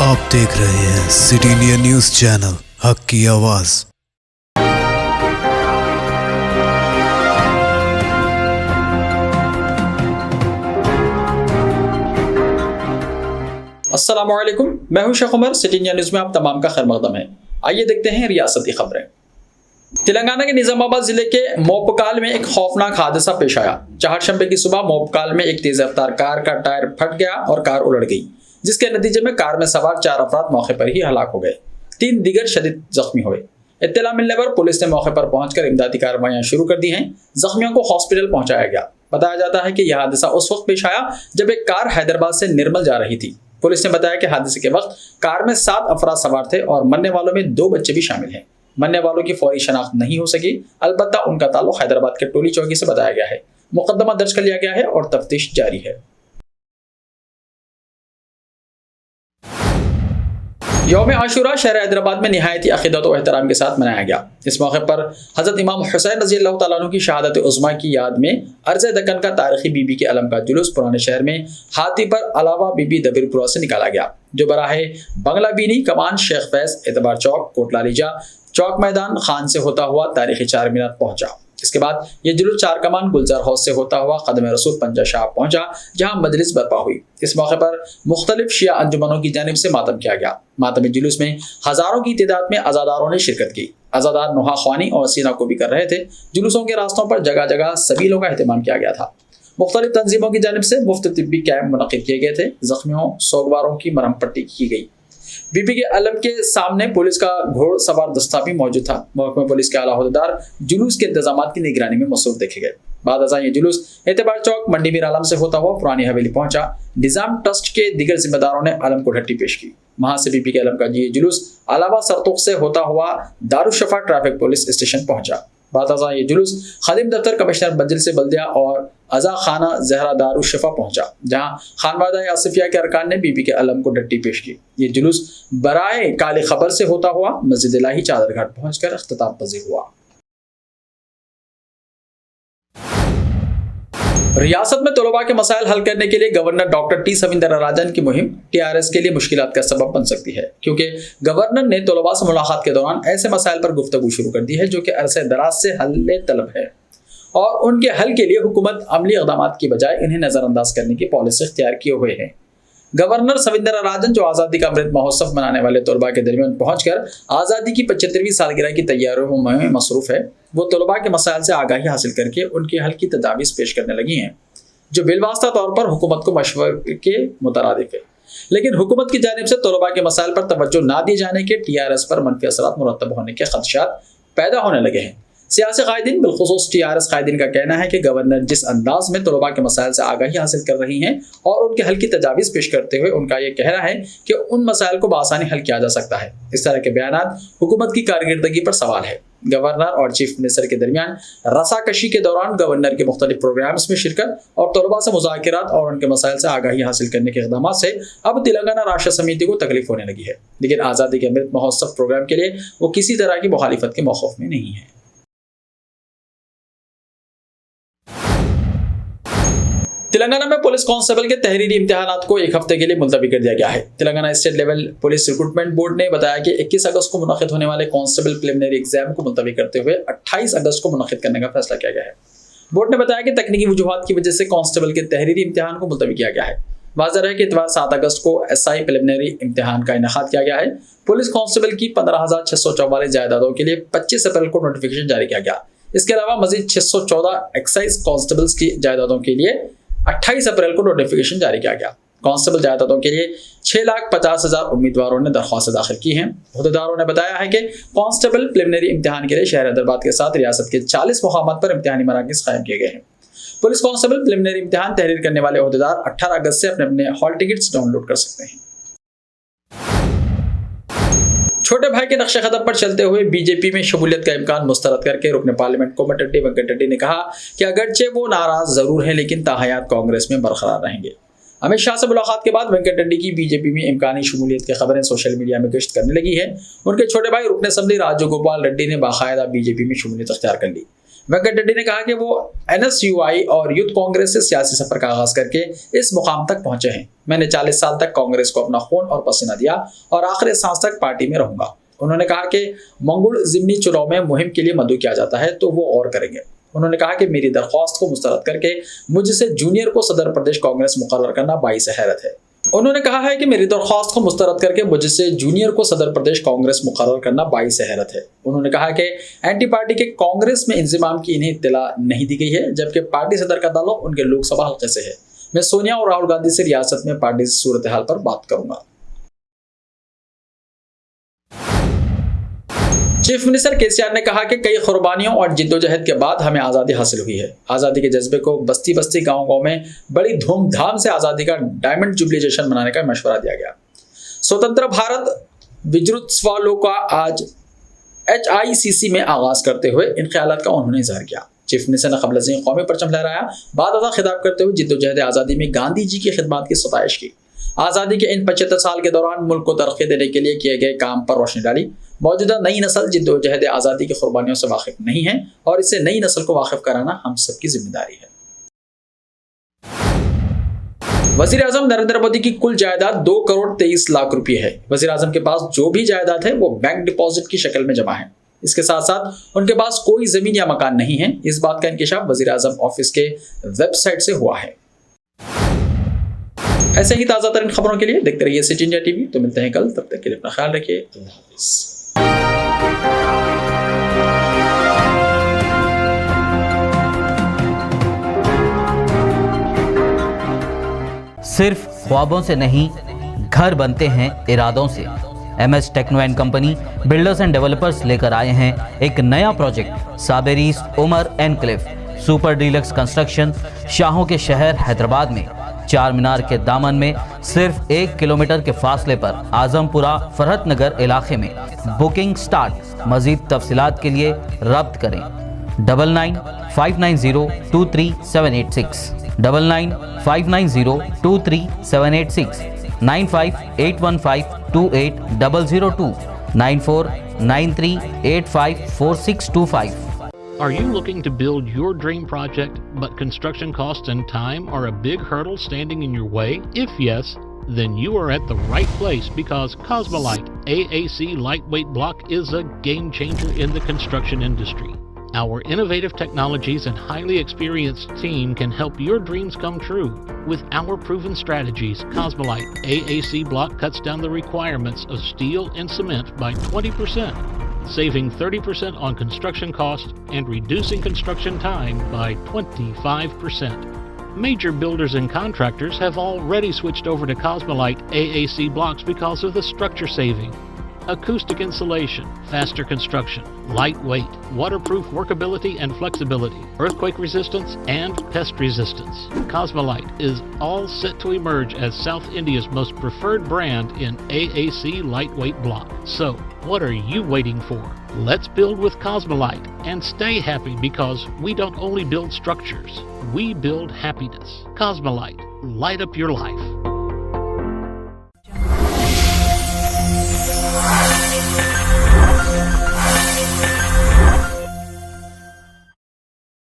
आप देख रहे हैं सिटी इंडिया न्यूज चैनल, हक की आवाज। अस्सलाम वालेकुम, मैं हूं Sheikh Umar. City India news में आप तमाम का खैर मकदम है। आइए देखते हैं रियासती खबरें। तेलंगाना के निजामाबाद जिले के मोपकाल में एक खौफनाक हादसा पेश आया। चहारशंबे की सुबह मोपकाल में एक तेज रफ्तार कार का टायर फट गया और कार उलट गई, जिसके नतीजे में कार में सवार 4 अफराद मौके पर ही हलाक हो गए। 3 दीगर शदीद जख्मी हुए। इत्तला मिलने पर पुलिस ने मौके पर पहुंचकर इमदादी कार्रवाइयां शुरू कर दी हैं। जख्मियों को हॉस्पिटल पहुंचाया गया। बताया जाता है कि यह हादसा उस वक्त पेश आया जब एक कार हैदराबाद से निर्मल जा रही थी। पुलिस ने बताया कि हादसे के वक्त कार में 7 अफराद सवार थे और मरने वालों में 2 बच्चे भी शामिल हैं। मरने वालों की फौरी शनाख्त नहीं हो सकी, अलबत्ता उनका ताल्लुक हैदराबाद के टोली चौकी से बताया गया है। मुकदमा दर्ज कर लिया गया है और तफ्तीश जारी है। यौम आशूरा शहर हैदराबाद में निहायती अक़ीदत व एहतराम के साथ मनाया गया। इस मौके पर हज़रत इमाम हुसैन रज़ी अल्लाह तआला अन्हु की शहादत उज़्मा की याद में अर्ज़ दक्कन का तारीखी बीबी के अलम का जुलूस पुराने शहर में हाथी पर अलावा बीबी दबीरपुरा से निकाला गया, जो बराहे बंगला बीनी कमान शेख फैज एतबार चौक कोटलालीजा चौक मैदान खान से होता हुआ तारीखी 4 मीनार पहुंचा। इसके बाद यह जुलूस 4 कमान गुलजार हाउस से होता हुआ कदम रसूल पंजा शाह पहुंचा, जहां मजलिस बर्पा हुई। इस मौके पर मुख्तलिफ शिया अंजुमनों की जानिब से मातम किया गया। मातमी जुलूस में हजारों की तादाद में अज़ादारों ने शिरकत की। अज़ादार नुहा ख्वानी और सीना को भी कर रहे थे। जुलूसों के रास्तों पर जगह जगह सबीलों का एहतमाम किया गया था। मुख्तलिफ तंजीमों की जानिब से मुफ्त तिब्बी कैंप मुनक़िद किए गए थे। जख्मियों सोगवारों की मरहम पट्टी की गई। बीबी के अलम के सामने पुलिस का घोड़ सवार दस्ता भी मौजूद था। महकमा पुलिस के आला अहदेदार जुलूस के इंतजाम की निगरानी में मसरूफ देखे गए। बाद अज़ां ये जुलूस एतबार चौक मंडी मीर आलम से होता हुआ पुरानी हवेली पहुंचा। निज़ाम ट्रस्ट के दीगर जिम्मेदारों ने अलम को ढट्टी पेश की। वहां से बीबी के अलम का ये जुलूस अलावा सरतुक से होता हुआ दारुशफा ट्रैफिक पुलिस स्टेशन पहुंचा। बाद अज़ां ये जुलूस खादिम दफ्तर कमिश्नर मंजिल से बल्दिया और अज़ा खाना जहरा दारुशफा पहुंचा, जहां खानवादा आसिफिया के अरकान ने बीबी के अलम को डट्टी पेश की। ये जुलूस बराए काले खबर से होता हुआ मस्जिद इलाही चादरघाट पहुंचकर अख्तिताम पजीर हुआ। रियासत में तलबा के मसाइल हल करने के लिए गवर्नर डॉक्टर टी सविंदराराजन की मुहिम टीआरएस के लिए मुश्किलात का सबब बन सकती है, क्योंकि गवर्नर ने तलबा से मुलाकात के दौरान ऐसे मसाइल पर गुफ्तगू शुरू कर दी है जो कि अरसे दराज से हल तलब है और उनके हल के लिए हुकूमत अमली इक़दामात की बजाय इन्हें नज़रअंदाज करने की पॉलिसी इख्तियार किए हुए है। गवर्नर सविंदराराजन, जो आज़ादी का अमृत महोत्सव मनाने वाले तलबा के दरमियान पहुंचकर आज़ादी की 75वीं सालगिरह की तैयारियों में मसरूफ़ है, वो तलबा के मसाइल से आगाही हासिल करके उनके हल की तजावीज़ पेश करने लगी हैं, जो बिलवास्ता तौर पर हुकूमत को मशवरे के मुतरादिफ है। लेकिन हुकूमत की जानिब से तलबा के मसाइल पर तवज्जो ना दिए जाने के टीआरएस पर मनफी असरात मुरतब होने के खदशात पैदा होने लगे हैं। सियासी कायदीन, बिलखुसूस टीआरएस कायदीन का कहना है कि गवर्नर जिस अंदाज में तलबा के मसाइल से आगाही हासिल कर रही हैं और उनके हल की तजावीज़ पेश करते हुए उनका यह कहना है कि उन मसाइल को बआसानी हल किया जा सकता है। इस तरह के बयानात हुकूमत की कारकर्दगी पर सवाल है। गवर्नर और चीफ मिनिस्टर के दरमियान रसाकशी के दौरान गवर्नर के मुख्तलिफ प्रोग्राम्स में शिरकत और तलबा से मुज़ाकरात और उनके मसाइल से आगाही हासिल करने के इक़दाम से अब तेलंगाना राष्ट्र समिति को तकलीफ होने लगी है। लेकिन आज़ादी के अमृत महोत्सव प्रोग्राम के लिए वो किसी तरह की मुखालिफत के मौक़िफ़ में नहीं है। तेलंगाना में पुलिस कांस्टेबल के तहरीरी इम्तिहानात को 1 हफ्ते के लिए मुलतवी कर दिया गया है। Telangana state level police recruitment board ने बताया कि 21 अगस्त को मुनक़िद होने वाले कांस्टेबल प्रिलिमिनरी एग्जाम को मुलतवी करते हुए 28 अगस्त को मुनक़िद करने का फैसला किया गया है। बोर्ड ने बताया कि तकनीकी वजूहात की वजह से कांस्टेबल के तहरीरी इम्तिहान को मुलतवी किया गया है। वाज़ेह है कि इतवार 7 अगस्त को SI प्रिलिमिनरी इम्तिहान का इनेकाद किया गया है। पुलिस कांस्टेबल की 15,644 जायदादों के लिए 25 अप्रैल को नोटिफिकेशन जारी किया गया। इसके अलावा मजीद 614 एक्साइज कांस्टेबल्स की जायदादों के लिए 28 अप्रैल को नोटिफिकेशन जारी किया गया। कांस्टेबल जायदादों के लिए 6,50,000 उम्मीदवारों ने दरख्वास्त दाखिल की हैं। अहदेदारों ने बताया है कि कांस्टेबल प्रिलिमिनरी इम्तिहान के लिए शहर हैदराबाद के साथ रियासत के 40 मुकामात पर इम्तिहानी मराकज़ कायम किए गए हैं। पुलिस कांस्टेबल प्रिलिमिनरी इम्तिहान तहरीर करने वाले अहदेदार 18 अगस्त से अपने अपने हॉल टिकट्स डाउनलोड कर सकते हैं। छोटे भाई के नक्शे कदम पर चलते हुए बीजेपी में शमूलियत का इम्कान मुस्तरद करके रुकने पार्लियामेंट कोमटिरेड्डी वेंकटरेड्डी ने कहा कि अगरचे वो नाराज जरूर हैं लेकिन ताहयात कांग्रेस में बरकरार रहेंगे। अमित शाह से मुलाकात के बाद वेंकटरेड्डी की बीजेपी में इम्कानी शमूलियत की खबरें सोशल मीडिया में गश्त करने लगी है। उनके छोटे भाई रुकने असम्बली राजगोपाल रेड्डी ने बाकायदा बीजेपी में शमूलियत अख्तियार कर ली। वेंकट रेड्डी ने कहा कि वो NSUI और यूथ कांग्रेस से सियासी सफर का आगाज करके इस मुकाम तक पहुंचे हैं। मैंने 40 साल तक कांग्रेस को अपना खून और पसीना दिया और आखिरी सांस तक पार्टी में रहूंगा। उन्होंने कहा कि मंगुल जिमनी चुनाव में मुहिम के लिए मदऊ किया जाता है तो वो और करेंगे। उन्होंने कहा कि मेरी दरख्वास्त को मुस्तरद करके मुझसे जूनियर को सदर प्रदेश कांग्रेस मुकर्रर करना बाइस हैरत है। उन्होंने कहा है कि मेरी दरख्वास्त को मुस्तरद करके मुझसे जूनियर को सदर प्रदेश कांग्रेस मुकर्रर करना बाइस हैरत है। उन्होंने कहा कि एंटी पार्टी के कांग्रेस में इंजिमाम की इन्हें इत्तला नहीं दी गई है, जबकि पार्टी सदर का ताल्लुक उनके लोकसभा हल्के से है। मैं सोनिया और राहुल गांधी से रियासत में पार्टी की सूरत हाल पर बात करूंगा। चीफ मिनिस्टर केसीआर ने कहा कि कई कुर्बानियों और जिद्दोजहद के बाद हमें आज़ादी हासिल हुई है। आज़ादी के जज्बे को बस्ती बस्ती गांव-गांव में बड़ी धूमधाम से आज़ादी का डायमंड जुबली जश्न मनाने का मशवरा दिया गया। स्वतंत्र भारत विजयोत्सव का आज HICC में आगाज करते हुए इन ख्यालात का उन्होंने इजहार किया। चीफ मिनिस्टर ने क़ब्ल अज़ीं कौमी परचम लहराया। बादअता खिताब करते हुए जिद्दोजहद आज़ादी में गांधी जी की खिदमत की सताइश की। आज़ादी के इन 75 साल के दौरान मुल्क को तरक्की देने के लिए किए गए काम पर रोशनी डाली। मौजूदा नई नस्ल जिद्दोजहद आज़ादी की कुर्बानियों से वाकिफ नहीं है और इससे नई नस्ल को वाकिफ कराना हम सबकी जिम्मेदारी है। वज़ीर आज़म नरेंद्र मोदी की कुल जायदाद 2 करोड़ 23 लाख रुपए है। वज़ीर आज़म के पास जो भी जायदाद है वो बैंक डिपॉजिट की शक्ल में जमा है। इसके साथ साथ उनके पास कोई जमीन या मकान नहीं है। इस बात का इंकिशाफ वज़ीर आज़म ऑफिस के वेबसाइट से हुआ है। ऐसे ही ताज़ा तरीन खबरों के लिए देखते रहिए सिटी इंडिया टीवी। तो मिलते हैं कल, तब तक के लिए अपना ख्याल रखिए। अल्लाह हाफ़िज़। सिर्फ ख्वाबों से नहीं, घर बनते हैं इरादों से। MS techno and company builders and developers लेकर आए हैं एक नया प्रोजेक्ट साबेरीज Umar enclave super deluxe construction. शाहों के शहर हैदराबाद में चार मीनार के दामन में सिर्फ 1 किलोमीटर के फासले पर आजमपुरा फरहत नगर इलाके में बुकिंग स्टार्ट। मजीद तफसीलात के लिए रब्त करें 9959023786 9959023786 9581528002 9493854625। Are you looking to build your dream project, but construction costs and time are a big hurdle standing in your way? If yes, then you are at the right place, because Cosmolite AAC lightweight block is a game changer in the construction industry. Our innovative technologies and highly experienced team can help your dreams come true. With our proven strategies, Cosmolite AAC block cuts down the requirements of steel and cement by 20%, saving 30% on construction costs and reducing construction time by 25%. Major builders and contractors have already switched over to Cosmolite AAC blocks because of the structure saving, acoustic insulation, faster construction, lightweight, waterproof workability and flexibility, earthquake resistance, and pest resistance. Cosmolite is all set to emerge as South India's most preferred brand in AAC lightweight block. So, what are you waiting for? Let's build with Cosmolite and stay happy, because we don't only build structures, we build happiness. Cosmolite, light up your life.